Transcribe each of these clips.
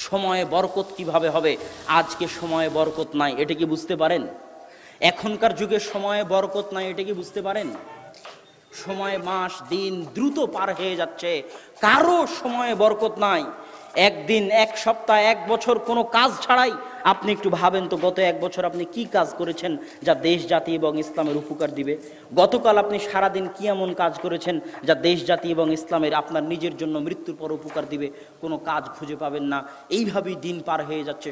সময়ে বরকত কিভাবে হবে? আজকে সময়ে বরকত নাই, এটা কি বুঝতে পারেন? এখনকার যুগে সময়ে বরকত নাই, এটা কি বুঝতে পারেন? সময়, মাস, দিন দ্রুত পার হয়ে যাচ্ছে, কারো সময়ে বরকত নাই। একদিন, এক সপ্তাহ, এক বছর কোনো কাজ ছাড়াই আপনি একটু ভাবেন তো, গত এক বছর আপনি কি কাজ করেছেন যা দেশ জাতি এবং ইসলামের উপকার দিবে? গতকাল আপনি সারাদিন কি এমন কাজ করেছেন যা দেশ জাতি এবং ইসলামের, আপনার নিজের জন্য মৃত্যুর পর উপকার দিবে? কোনো কাজ খুঁজে পাবেন না। এইভাবেই দিন পার হয়ে যাচ্ছে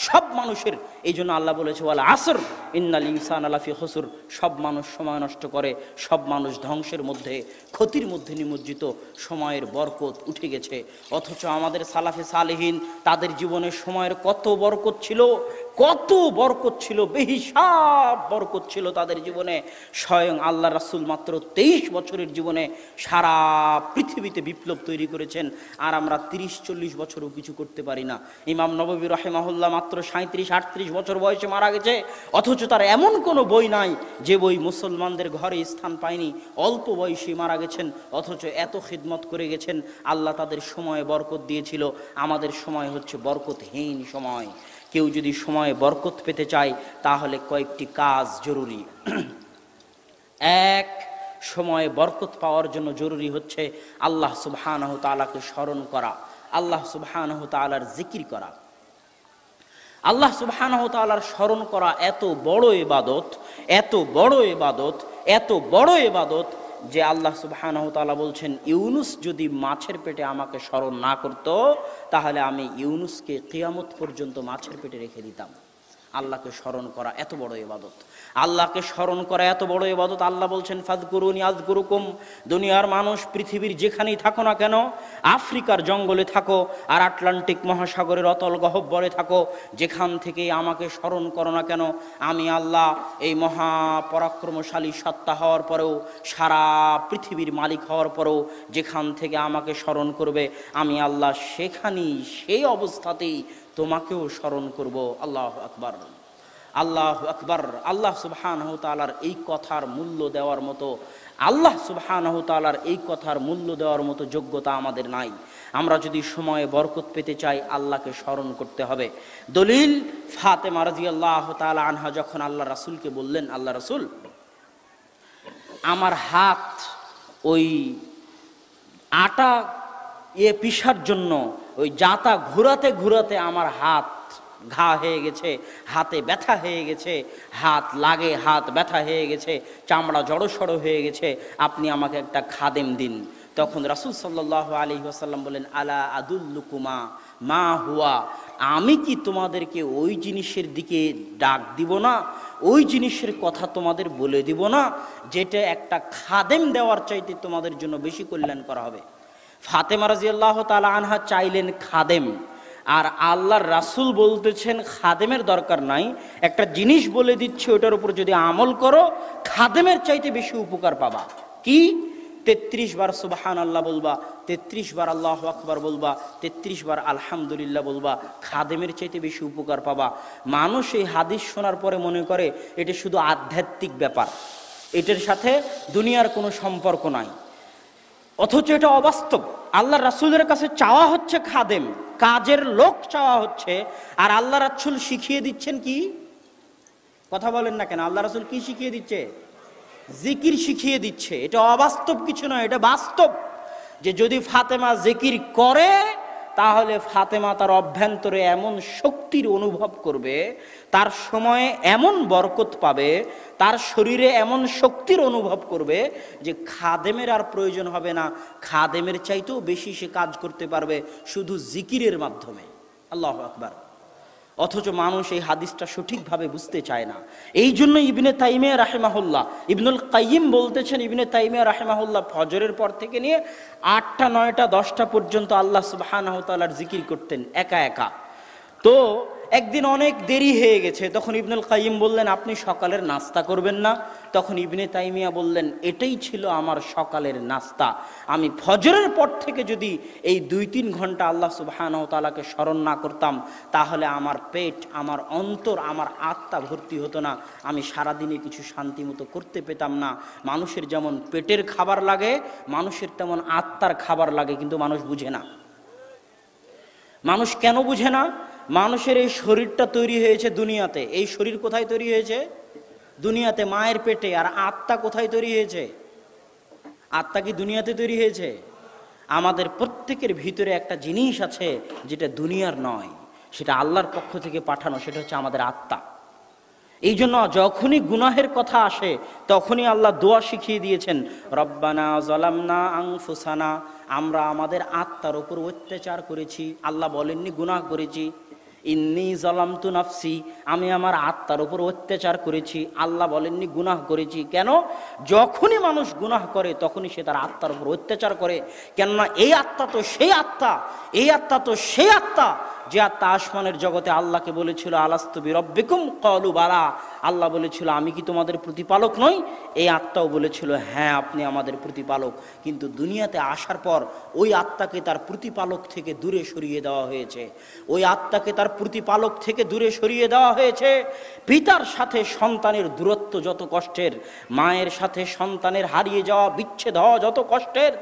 সব মানুষের। এই জন্য আল্লাহ বলেছে, ওয়াল আসর ইন্নাল ইনসানা লাফি খুসর। সব মানুষ সময় নষ্ট করে, সব মানুষ ধ্বংসের মধ্যে, ক্ষতির মধ্যে নিমজ্জিত। সময়ের বরকত উঠে গেছে। অথচ আমাদের সালাফে সালেহিন, তাদের জীবনে সময়ের কত বরকত ছিল, কত বরকত ছিল, বেহিসাব বরকত ছিল তাদের জীবনে। স্বয়ং আল্লাহ রাসূল মাত্র 23 বছরের জীবনে সারা পৃথিবীতে বিপ্লব তৈরি করেছেন, আর আমরা 30-40 বছরও কিছু করতে পারি না। ইমাম নববী রাহিমাহুল্লাহ মাত্র 37-38 বছর বয়সে মারা গেছে, অথচ তার এমন কোনো বই নাই যে বই মুসলমানদের ঘরে স্থান পায়নি। অল্প বয়সে মারা গেছেন, অথচ এত খিদমত করে গেছেন। আল্লাহ তাদের সময়ে বরকত দিয়েছিল। আমাদের সময় হচ্ছে বরকতহীন সময়। কেউ যদি সময়ে বরকত পেতে চায় তাহলে কয়েকটি কাজ জরুরি। এক, সময়ে বরকত পাওয়ার জন্য জরুরি হচ্ছে আল্লাহ সুবহানাহু তাআলাকে স্মরণ করা, আল্লাহ সুবহানাহু তাআলার জিকির করা। আল্লাহ সুবহানাহু তাআলার স্মরণ করা এত বড় ইবাদত, এত বড় ইবাদত, এত বড় ইবাদত যে আল্লাহ সুবহানাহু তাআলা বলছেন, ইউনুস যদি মাছের পেটে আমাকে স্মরণ না করত তাহলে আমি ইউনুসকে কিয়ামত পর্যন্ত মাছের পেটে রেখে দিতাম। আল্লাহকে স্মরণ করা এত বড় ইবাদত, আল্লাহকে স্মরণ করা এত বড় ইবাদত। আল্লাহ বলছেন, ফাযকুরুনি আযকুরুকুম। দুনিয়ার মানুষ পৃথিবীর যেখানেই থাকো না কেন, আফ্রিকার জঙ্গলে থাকো আর আটলান্টিক মহাসাগরের অতল গহ্বরে থাকো, যেখান থেকে আমাকে স্মরণ করো না কেন, আমি আল্লাহ এই মহাপরাক্রমশালী সত্তা হওয়ার পরেও, সারা পৃথিবীর মালিক হওয়ার পরেও যেখান থেকে আমাকে স্মরণ করবে, আমি আল্লাহ সেখানেই, সেই অবস্থাতেই তোমাকেও স্মরণ করব। আল্লাহু আকবার, আল্লাহু আকবার। আল্লাহ সুবহানাহু তাআলার এই কথার মূল্য দেওয়ার মতো, আল্লাহ সুবহানাহু তাআলার এই কথার মূল্য দেওয়ার মতো যোগ্যতা আমাদের নাই। আমরা যদি সময়ে বরকত পেতে চাই, আল্লাহকে স্মরণ করতে হবে। দলিল, ফাতেমা রাদিয়াল্লাহু তাআলা আনহা যখন আল্লাহ রাসূলকে বললেন, আল্লাহ রাসূল, আমার হাত ওই আটা পিষার জন্য ওই জাতা ঘুরাতে ঘুরাতে আমার হাত ঘা হয়ে গেছে, হাতে ব্যথা হয়ে গেছে, হাত লাগে, হাত ব্যথা হয়ে গেছে, চামড়া জড়সড় হয়ে গেছে, আপনি আমাকে একটা খাদেম দিন। তখন রাসূল সাল্লাল্লাহু আলাইহি ওয়াসাল্লাম বলেন, আলা আদুল্লুকুমা মা হুয়া, আমি কি তোমাদেরকে ওই জিনিসের দিকে ডাক দিব না, ওই জিনিসের কথা তোমাদের বলে দিব না, যেটা একটা খাদেম দেওয়ার চাইতে তোমাদের জন্য বেশি কল্যাণ করা হবে। ফাতেমা রাদিয়াল্লাহু তাআলা আনহা চাইলেন খাদেম, আর আল্লাহর রাসূল বলতেছেন খাদেমের দরকার নাই, একটা জিনিস বলে দিচ্ছে, ওটার উপর যদি আমল করো খাদেমের চাইতে বেশি উপকার পাবা। কি? 33 বার সুবহানাল্লাহ বলবা, 33 বার আল্লাহু আকবার বলবা, 33 বার আলহামদুলিল্লাহ বলবা, খাদেমের চাইতে বেশি উপকার পাবা। মানুষ এই হাদিস শোনার পরে মনে করে এটা শুধু আধ্যাত্মিক ব্যাপার, এটার সাথে দুনিয়ার কোনো সম্পর্ক নাই, অথচ এটা অবাস্তব। আল্লাহ রাসূলের কাছে চাওয়া হচ্ছে খাদেম, কাজের লোক চাওয়া হচ্ছে, আর আল্লাহ রাসূল শিখিয়ে দিচ্ছেন কি? কথা বলেন না কেন? আল্লাহ রাসূল কি শিখিয়ে দিচ্ছে? জিকির শিখিয়ে দিচ্ছে। এটা অবাস্তব কিছু নয়, এটা বাস্তব। যে যদি ফাতেমা জিকির করে তাহলে ফাতেমা তার অভ্যন্তরে এমন শক্তির অনুভব করবে, তার সময়ে এমন বরকত পাবে, তার শরীরে এমন শক্তির অনুভব করবে যে খাদেমের আর প্রয়োজন হবে না, খাদেমের চাইতেও বেশি সে কাজ করতে পারবে শুধু জিকিরের মাধ্যমে। আল্লাহু আকবার। অথচ মানুষ এই হাদিসটা সঠিকভাবে বুঝতে চায় না। এই জন্য ইবনে তাইমিয়া রাহিমাহুল্লাহ, ইবনুল কাইয়িম বলতেছেন, ইবনে তাইমিয়া রাহিমাহুল্লাহ ফজরের পর থেকে নিয়ে 8টা 9টা 10টা পর্যন্ত আল্লাহ সুবহানাহু তাআলার জিকির করতেন একা একা। তো একদিন অনেক দেরি হয়ে গেছে, তখন ইবনুল কাইয়িম বললেন, আপনি সকালের নাস্তা করবেন না? তখন ইবনে তাইমিয়া বললেন, এটাই ছিল আমার সকালের নাস্তা। আমি ফজরের পর থেকে যদি এই 2-3 ঘন্টা আল্লাহ সুবহানাহু তাআলাকে স্মরণ না করতাম তাহলে আমার পেট, আমার অন্তর, আমার আত্মা ভর্তি হতো না, আমি সারাদিনে কিছু শান্তি মতো করতে পেতাম না। মানুষের যেমন পেটের খাবার লাগে, মানুষের তেমন আত্মার খাবার লাগে, কিন্তু মানুষ বুঝে না। মানুষ কেন বুঝে না? মানুষের এই শরীরটা তৈরি হয়েছে দুনিয়াতে। এই শরীর কোথায় তৈরি হয়েছে? দুনিয়াতে, মায়ের পেটে। আর আত্মা কোথায় তৈরি হয়েছে? আত্মা কি দুনিয়াতে তৈরি হয়েছে? আমাদের প্রত্যেকের ভিতরে একটা জিনিস আছে যেটা দুনিয়ার নয়, সেটা আল্লাহর পক্ষ থেকে পাঠানো, সেটা হচ্ছে আমাদের আত্মা। এই জন্য যখনই গুনাহের কথা আসে তখনই আল্লাহ দোয়া শিখিয়ে দিয়েছেন, রব্বানা যালামনা আনফুসানা, আমরা আমাদের আত্মার উপর অত্যাচার করেছি। আল্লাহ বলেননি গুনাহ করেছি। ইন্নী যালামতু নাফসি, আমি আমার আত্মার উপর অত্যাচার করেছি। আল্লাহ বলেননি গুনাহ করেছি। কেন? যখনই মানুষ গুনাহ করে তখনই সে তার আত্মার উপর অত্যাচার করে। কেননা এই আত্মা তো সেই আত্মা, এই আত্মা তো সেই আত্মা যে আত্মা আসমানের জগতে আল্লাহকে বলেছিল আলাস্তু বিরব্বিকুম ক্বালু বালা, আল্লাহ বলেছিল আমি কি তোমাদের প্রতিপালক নই? এই আত্মাও বলেছিল হ্যাঁ আপনি আমাদের প্রতিপালক। কিন্তু দুনিয়াতে আসার পর ওই আত্মাকে তার প্রতিপালক থেকে দূরে সরিয়ে দেওয়া হয়েছে। ওই আত্মাকে তার প্রতিপালক থেকে দূরে সরিয়ে দেওয়া হয়েছে। পিতার সাথে সন্তানের দূরত্ব যত কষ্টের, মায়ের সাথে সন্তানের হারিয়ে যাওয়া বিচ্ছেদ হওয়া যত কষ্টের,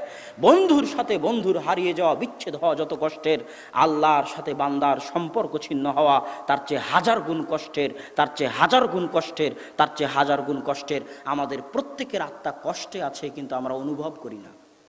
বন্ধুর সাথে বন্ধুর হারিয়ে যাওয়া বিচ্ছেদ হওয়া যত কষ্টের, আল্লাহর সাথে বান্দার সম্পর্ক ছিন্ন হওয়া তার চেয়ে হাজার গুণ কষ্টের, তার চেয়ে হাজার গুণ কষ্টের, তার চেয়ে হাজার গুণ কষ্টের। আমাদের প্রত্যেকের আত্মা কষ্টে আছে কিন্তু আমরা অনুভব করি না।